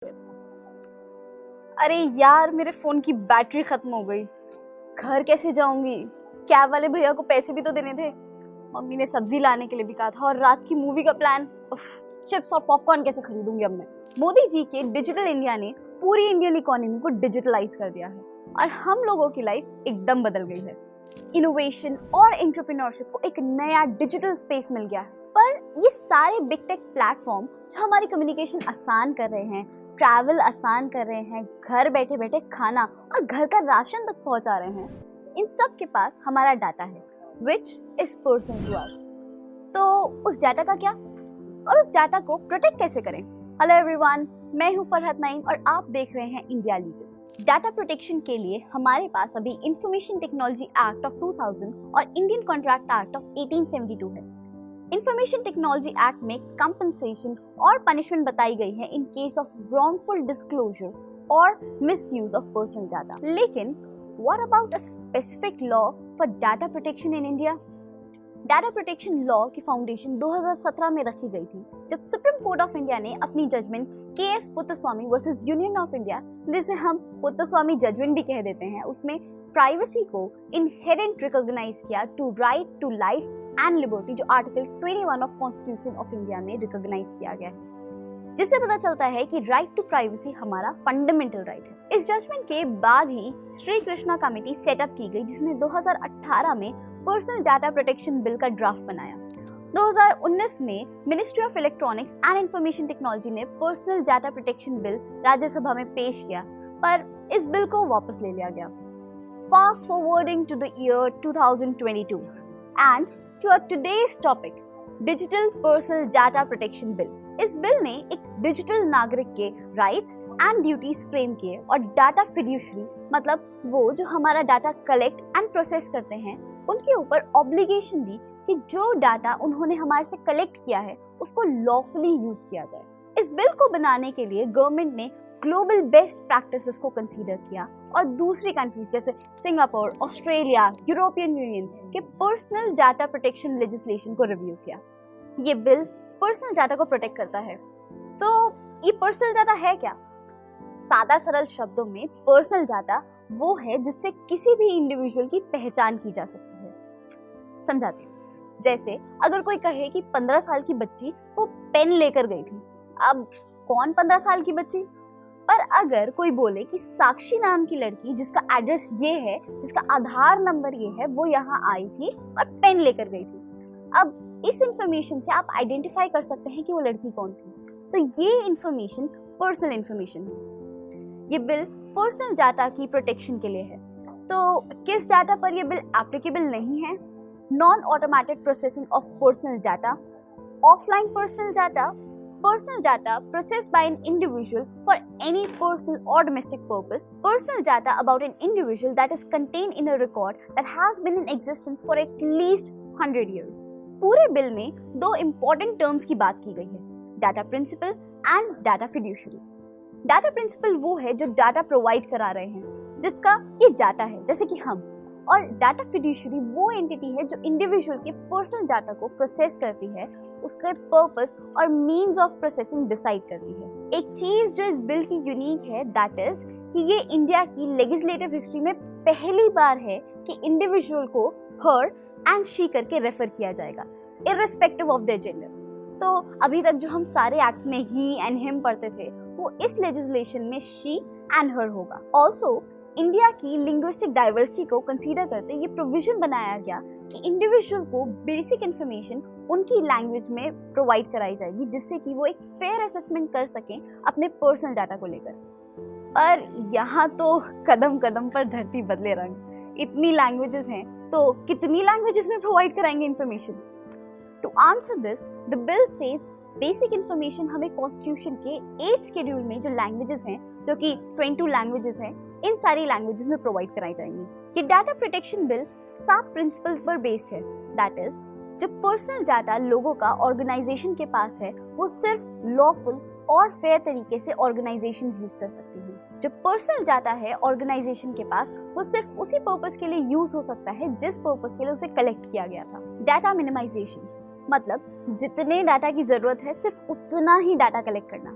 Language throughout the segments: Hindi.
अरे यार, मेरे फोन की बैटरी खत्म हो गई। घर कैसे जाऊंगी? कैब वाले भैया को पैसे भी तो देने थे। मम्मी ने सब्जी लाने के लिए भी कहा था और रात की मूवी का प्लान। चिप्स और पॉपकॉर्न कैसे खरीदूंगी अब मैं? मोदी जी के डिजिटल इंडिया ने पूरी इंडियन इकोनॉमी को डिजिटलाइज कर दिया है और हम लोगों की लाइफ एकदम बदल गई है। इनोवेशन और एंटरप्रेन्योरशिप को एक नया डिजिटल स्पेस मिल गया है। पर ये सारे बिग टेक प्लेटफॉर्म जो हमारी कम्युनिकेशन आसान कर रहे हैं, ट्रैवल आसान कर रहे हैं, घर बैठे बैठे खाना और घर का राशन तक पहुंचा रहे हैं, इन सब के पास हमारा डाटा है which is personal to us। तो उस डाटा का क्या और उस डाटा को प्रोटेक्ट कैसे करें? हेलो एवरीवन, मैं हूं फरहत नईम और आप देख रहे हैं इंडिया लीगल। डाटा प्रोटेक्शन के लिए हमारे पास अभी इंफॉर्मेशन टेक्नोलॉजी एक्ट ऑफ 2000 और इंडियन कॉन्ट्रैक्ट एक्ट ऑफ 1872 है। इंफॉर्मेशन टेक्नोलॉजी एक्ट में कंपनसेशन और पनिशमेंट बताई गई है इन केस ऑफ wrongful disclosure और misuse of personal data। लेकिन what about a specific law for data protection in India? Data protection law की फाउंडेशन 2017 में रखी गई थी, जब सुप्रीम कोर्ट ऑफ इंडिया ने अपनी judgment KS Puttaswamy versus Union of India, जिसे हम पुत्तस्वामी जजमेंट भी कह देते हैं, उसमें प्राइवेसी को इनहेरेंट रिकॉग्नाइज किया to right to life and liberty, जो article 21 of constitution of India में रिकॉग्नाइज किया गया है, जिससे पता चलता है कि राइट टू प्राइवेसी हमारा फंडामेंटल राइट है। इस जजमेंट के बाद ही श्री कृष्णा कमेटी सेटअप की गई, जिसने 2018 में पर्सनल डाटा प्रोटेक्शन बिल का ड्राफ्ट बनाया। 2019 में ministry of electronics and information technology ने personal data protection bill Rajya Sabha में पेश किया, पर इस बिल को वापस ले लिया गया। Fast forwarding to the year 2022 and to today's topic, digital personal data protection bill. इस बिल ने एक डिजिटल नागरिक के राइट्स एंड ड्यूटीज फ्रेम किए और डाटा फिड्यूशरी, मतलब वो जो हमारा डाटा कलेक्ट एंड प्रोसेस करते हैं, उनके ऊपर ऑब्लिगेशन दी कि जो डाटा उन्होंने हमारे से कलेक्ट किया है उसको लॉफुली यूज किया जाए। इस बिल को बनाने के लिए गवर्नमेंट ने ग्लोबल बेस्ट प्रैक्टिसेस को कंसीडर किया और दूसरी कंट्रीज जैसे सिंगापुर, ऑस्ट्रेलिया, यूरोपियन यूनियन के पर्सनल डाटा प्रोटेक्शन लेजिस्लेशन को रिव्यू किया। ये बिल पर्सनल डाटा को प्रोटेक्ट करता है। तो ये पर्सनल डाटा है क्या? सादा सरल शब्दों में पर्सनल डाटा वो है जिससे किसी भी इंडिविजुअल की पहचान की जा सकती है। समझाते हैं, जैसे अगर कोई कहे कि 15 साल की बच्ची वो पेन लेकर गई थी, अब कौन 15 साल की बच्ची? पर अगर कोई बोले कि साक्षी नाम की लड़की जिसका एड्रेस ये है, जिसका आधार नंबर ये है, वो यहाँ आई थी और पेन लेकर गई थी, अब इस इंफॉर्मेशन से आप आइडेंटिफाई कर सकते हैं कि वो लड़की कौन थी। तो ये इंफॉर्मेशन पर्सनल इंफॉर्मेशन है। ये बिल पर्सनल डाटा की प्रोटेक्शन के लिए है। तो किस डाटा पर ये बिल एप्लीकेबल नहीं है? Non automated processing of personal data, offline personal data, personal data processed by an individual for any personal or domestic purpose, personal data about an individual that is contained in a record that has been in existence for at least 100 years। पूरे बिल में दो important terms की बात की गई है, data principal and data fiduciary. Data principal वो है जो डाटा प्रोवाइड करा रहे हैं, जिसका ये डाटा है, जैसे कि हम, और डाटा फिड्यूशरी वो एंटिटी है जो इंडिविजुअल के पर्सनल डाटा को प्रोसेस करती है, उसके पर्पस और मीन्स ऑफ प्रोसेसिंग डिसाइड करती है। एक चीज जो इस बिल की यूनिक है, दैट इज कि ये इंडिया की लेजिस्लेटिव हिस्ट्री में पहली बार है कि इंडिविजुअल को हर एंड शी करके रेफर किया जाएगा, इर्रेस्पेक्टिव ऑफ देयर जेंडर। तो अभी तक जो हम सारे एक्ट्स में ही एंड हिम पढ़ते थे, वो इस लेजिस्लेशन में शी एंड हर होगा। ऑल्सो इंडिया की लिंग्विस्टिक डाइवर्सिटी को कंसीडर करते ये प्रोविजन बनाया गया कि इंडिविजुअल को बेसिक इन्फॉर्मेशन उनकी लैंग्वेज में प्रोवाइड कराई जाएगी, जिससे कि वो एक फेयर असेसमेंट कर सकें अपने पर्सनल डाटा को लेकर। पर यहाँ तो कदम कदम पर धरती बदले रंग। इतनी लैंग्वेजेस हैं तो कितनी लैंग्वेजेस में प्रोवाइड कराएंगे information? To answer this, the bill says basic information हमें कॉन्स्टिट्यूशन के 8th शेड्यूल में जो लैंग्वेजेस हैं, जो कि 22 लैंग्वेजेस हैं, इन सारी लैंग्वेजेस में प्रोवाइड कराई जाएंगी। ये डाटा प्रोटेक्शन बिल 7 प्रिंसिपल पर बेस्ड है, दैट इज जो पर्सनल डाटा लोगों का ऑर्गेनाइजेशन के पास है, वो सिर्फ लॉफुल और फेयर तरीके से ऑर्गेनाइजेशंस यूज कर सकती हैं। जो पर्सनल डाटा है ऑर्गेनाइजेशन के पास, वो सिर्फ उसी पर्पस के लिए यूज हो सकता है जिस पर्पस के लिए उसे कलेक्ट किया गया था। डाटा मिनिमाइजेशन मतलब जितने डाटा की जरूरत है सिर्फ उतना ही डाटा कलेक्ट करना।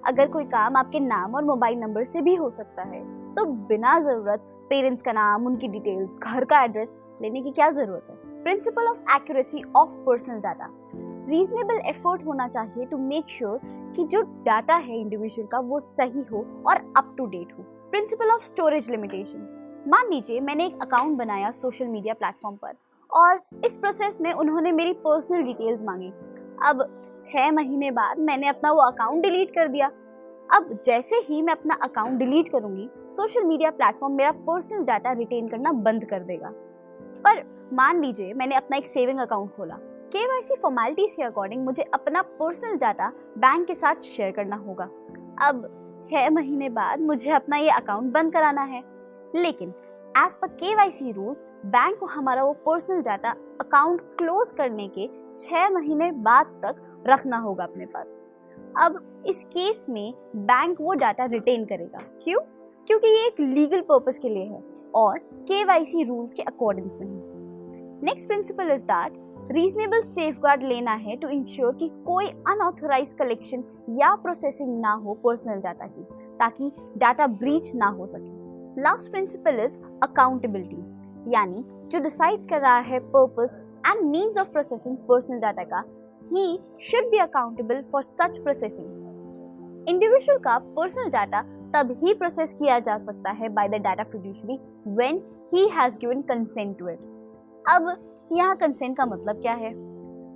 अगर कोई काम आपके नाम और मोबाइल नंबर से भी हो सकता है तो बिना जरूरत पेरेंट्स का नाम, उनकी डिटेल्स, घर का एड्रेस लेने की क्या जरूरत है। Principle of accuracy of personal data. Reasonable effort होना चाहिए टू मेक श्योर कि जो डाटा है इंडिविजुअल का वो सही हो और अप टू डेट हो। Principle of storage limitation. मान लीजिए मैंने एक अकाउंट बनाया सोशल मीडिया प्लेटफॉर्म पर और इस प्रोसेस में उन्होंने मेरी पर्सनल डिटेल्स मांगी। अब 6 महीने बाद मैंने अपना वो अकाउंट डिलीट कर दिया। अब जैसे ही मैं अपना अकाउंट डिलीट करूंगी, सोशल मीडिया प्लेटफॉर्म मेरा पर्सनल डाटा रिटेन करना बंद कर देगा। पर मान लीजिए मैंने अपना एक सेविंग अकाउंट खोला। केवाईसी फॉर्मेलिटीज के अकॉर्डिंग मुझे अपना पर्सनल डाटा बैंक के साथ शेयर करना होगा। अब 6 महीने बाद मुझे अपना ये अकाउंट बंद कराना है, लेकिन as per KYC rules bank को हमारा वो पर्सनल डाटा अकाउंट क्लोज करने के 6 महीने बाद तक रखना होगा अपने पास। अब इस केस में बैंक वो डाटा रिटेन करेगा। क्यों? क्योंकि ये एक लीगल पर्पस के लिए है और केवाईसी रूल्स के अकॉर्डिंग्स में है। Next principle is that reasonable safeguard लेना है टू इंश्योर कि कोई अनऑथराइज्ड कलेक्शन या प्रोसेसिंग ना हो पर्सनल डाटा की, ताकि डाटा ब्रीच ना हो सके। लास्ट प्रिंसिपल इज अकाउंटेबिलिटी, यानी जो डिसाइड कर रहा है purpose and means of processing personal data का, he should be accountable for such processing. Individual का पर्सनल डाटा तब ही प्रोसेस किया जा सकता है by the data fiduciary when he has given consent to it. अब यहाँ कंसेंट का मतलब क्या है?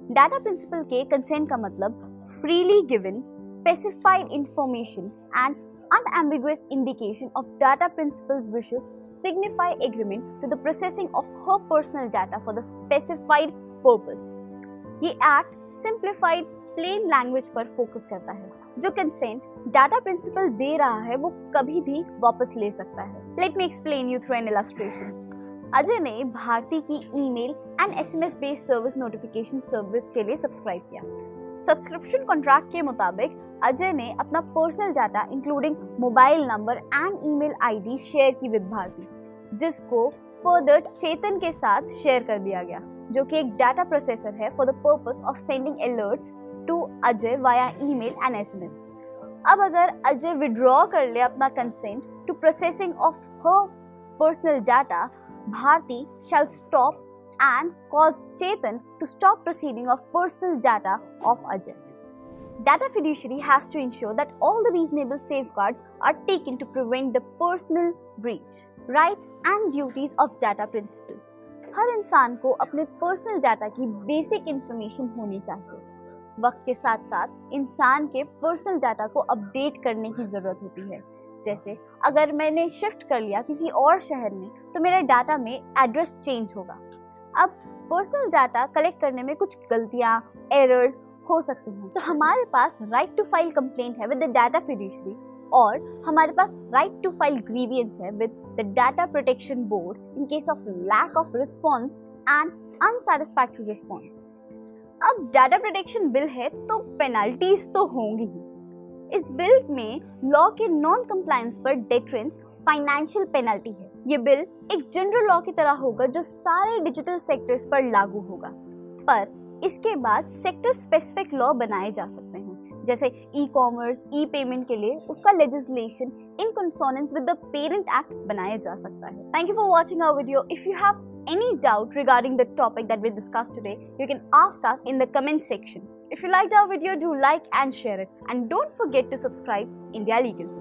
डाटा प्रिंसिपल के कंसेंट का मतलब freely given, specified information and unambiguous indication of data principal's wishes to signify agreement to the processing of her personal data for the specified purpose. ये एक्ट सिंप्लीफाइड प्लेन लैंग्वेज पर फोकस करता है। जो कंसेंट डाटा प्रिंसिपल दे रहा है वो कभी भी वापस ले सकता है। Let me explain you through an illustration. Ajay ने भारती की email and SMS based service notification service के लिए सब्सक्राइब किया। सब्सक्रिप्शन कॉन्ट्रैक्ट के मुताबिक अजय ने अपना personal data including mobile number and email ID share की विद भारती, जिसको फर्दर चेतन के साथ शेयर कर दिया गया, जो कि एक डाटा प्रोसेसर है for the purpose of sending alerts to Ajay via email and SMS. अब अगर अजय विड्रॉ कर ले अपना consent to processing of her personal data, Bharti shall stop and cause Chetan to stop proceeding of personal data of Ajay. Data fiduciary has to ensure that all the reasonable safeguards are taken to prevent the personal breach. Rights and duties of data principal. हर इंसान को अपने पर्सनल डाटा की बेसिक इंफॉर्मेशन होनी चाहिए। वक्त के साथ साथ इंसान के पर्सनल डाटा को अपडेट करने की ज़रूरत होती है। जैसे अगर मैंने शिफ्ट कर लिया किसी और शहर में तो मेरे डाटा में एड्रेस चेंज होगा। अब पर्सनल डाटा कलेक्ट करने में कुछ गलतियाँ, एरर्स हो सकती हैं, तो हमारे पास राइट टू फाइल कंप्लेंट है विद द डाटा फिड्यूशरी और हमारे पास राइट टू फाइल ग्रीवियंस है with the data protection board in case of lack of response and unsatisfactory response. अब डाटा प्रोटेक्शन बिल है तो पेनल्टीज तो होंगी ही। इस बिल में लॉ के नॉन कंप्लायंस पर डेटरेंस फाइनेंशियल पेनल्टी है। ये बिल एक जनरल लॉ की तरह होगा जो सारे डिजिटल सेक्टर्स पर लागू होगा, पर इसके बाद सेक्टर स्पेसिफिक लॉ बनाए जा सकते हैं, जैसे ई कॉमर्स, ई पेमेंट के लिए उसका legislation in consonance with the parent act बनाया जा सकता है। Thank you for watching our video. If you have any doubt regarding the topic that we discussed today, you can ask us in the comment section. If you liked our video, do like and share it, and don't forget to subscribe India Legal.